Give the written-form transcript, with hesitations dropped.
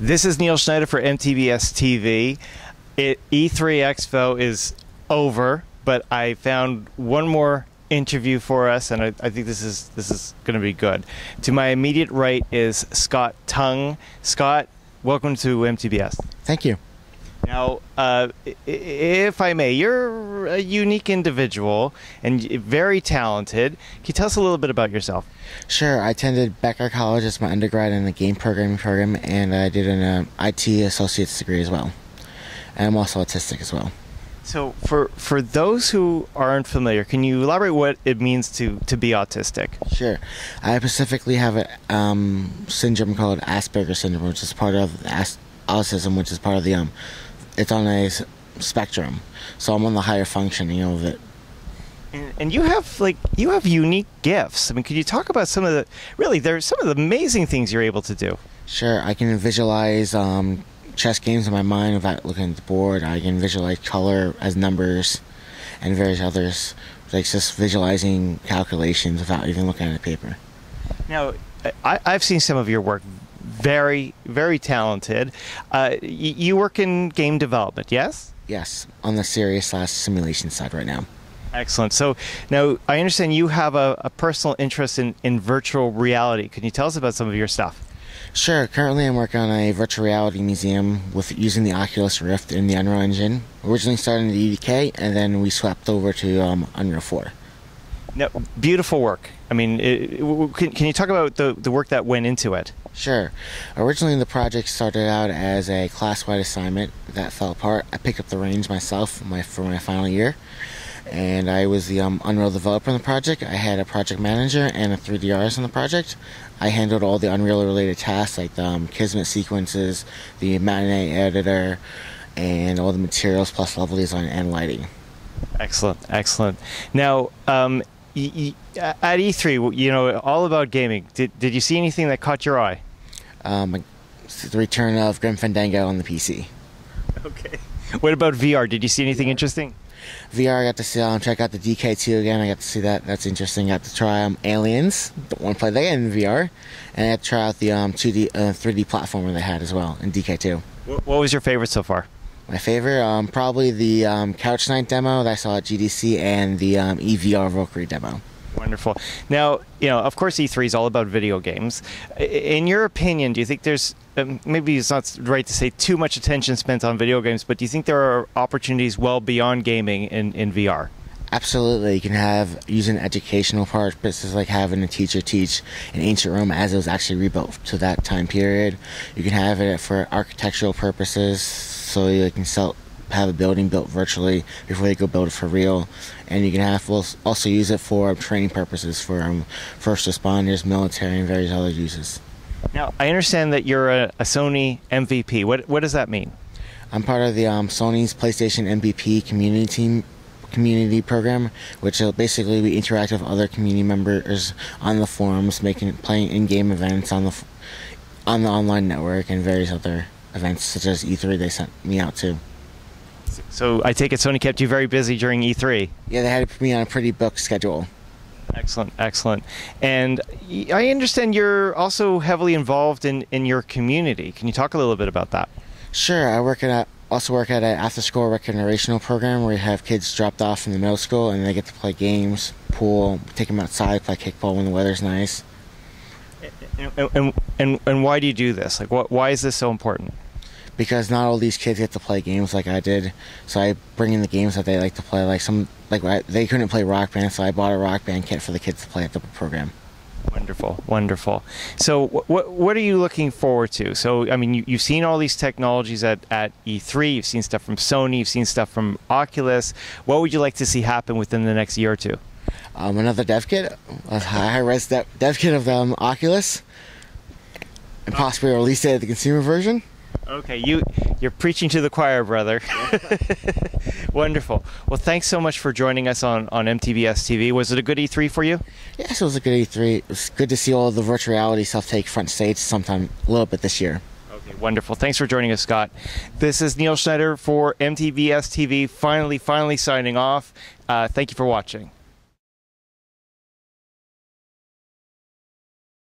This is Neil Schneider for MTBS-TV. E3 Expo is over, but I found one more interview for us, and I think this is going to be good. To my immediate right is Scott Tung. Scott, welcome to MTBS. Thank you. Now, if I may, you're a unique individual and very talented. Can you tell us a little bit about yourself? Sure. I attended Becker College as my undergrad in the game programming program, and I did an IT associate's degree as well. And I'm also autistic as well. So for those who aren't familiar, can you elaborate what it means to be autistic? Sure. I specifically have a syndrome called Asperger's syndrome, which is part of autism, which is part of the it's on a spectrum. So I'm on the higher functioning of it. And you have unique gifts. I mean, could you talk about some of there's some of the amazing things you're able to do? Sure. I can visualize chess games in my mind without looking at the board. I can visualize color as numbers and various others, like just visualizing calculations without even looking at the paper. Now, I've seen some of your work. Very, very talented. You work in game development, yes? Yes, on the serious/simulation side right now. Excellent. So now I understand you have a personal interest in virtual reality. Can you tell us about some of your stuff? Sure. Currently I'm working on a virtual reality museum with using the Oculus Rift in the Unreal Engine. Originally started in the EDK, and then we swept over to Unreal 4. Now, beautiful work. I mean, can you talk about the work that went into it? Sure. Originally the project started out as a class-wide assignment that fell apart. I picked up the reins myself for my final year, and I was the Unreal developer in the project. I had a project manager and a 3D artist on the project. I handled all the Unreal-related tasks like the Kismet sequences, the matinee editor, and all the materials plus level design and lighting. Excellent, excellent. Now, at E3, you know, all about gaming. Did you see anything that caught your eye? The return of Grim Fandango on the PC. Okay. What about VR? Did you see anything interesting? VR, I got to see, check out the DK2 again. I got to see that. That's interesting. Got to try Aliens. Don't want to play that in VR. And I got to try out the 3D platformer they had as well in DK2. What was your favorite so far? My favorite, probably the Couch Night demo that I saw at GDC and the EVR Valkyrie demo. Wonderful. Now, you know, of course, E3 is all about video games. In your opinion, do you think there's, maybe it's not right to say too much attention spent on video games, but do you think there are opportunities well beyond gaming in VR? Absolutely. You can use an educational purposes, like having a teacher teach in ancient Rome as it was actually rebuilt to that time period. You can have it for architectural purposes, so you can have a building built virtually before you go build it for real. And you can also use it for training purposes for first responders, military, and various other uses. Now, I understand that you're a Sony MVP. What does that mean? I'm part of the Sony's PlayStation MVP community program, which basically we interact with other community members on the forums, playing in-game events on the online network and various other events such as E3 they sent me out to. So I take it Sony kept you very busy during E3? Yeah, they had to put me on a pretty booked schedule. Excellent, excellent. And I understand you're also heavily involved in your community. Can you talk a little bit about that? Sure. I also work at an after-school recreational program where you have kids dropped off from the middle school and they get to play games, pool, take them outside, play kickball when the weather's nice. And why do you do this? Like, why is this so important? Because not all these kids get to play games like I did, so I bring in the games that they like to play. They couldn't play Rock Band, so I bought a Rock Band kit for the kids to play at the program. Wonderful, wonderful. So what are you looking forward to? So, I mean, you've seen all these technologies at E3, you've seen stuff from Sony, you've seen stuff from Oculus. What would you like to see happen within the next year or two? Another dev kit, a high-res dev kit of Oculus, and possibly release it at the consumer version. Okay, you're preaching to the choir, brother. Wonderful. Well, thanks so much for joining us on MTBS-TV. Was it a good E3 for you? Yes, it was a good E3. It was good to see all the virtual reality stuff take front stage sometime a little bit this year. Okay, wonderful. Thanks for joining us, Scott. This is Neil Schneider for MTBS-TV, finally signing off. Thank you for watching.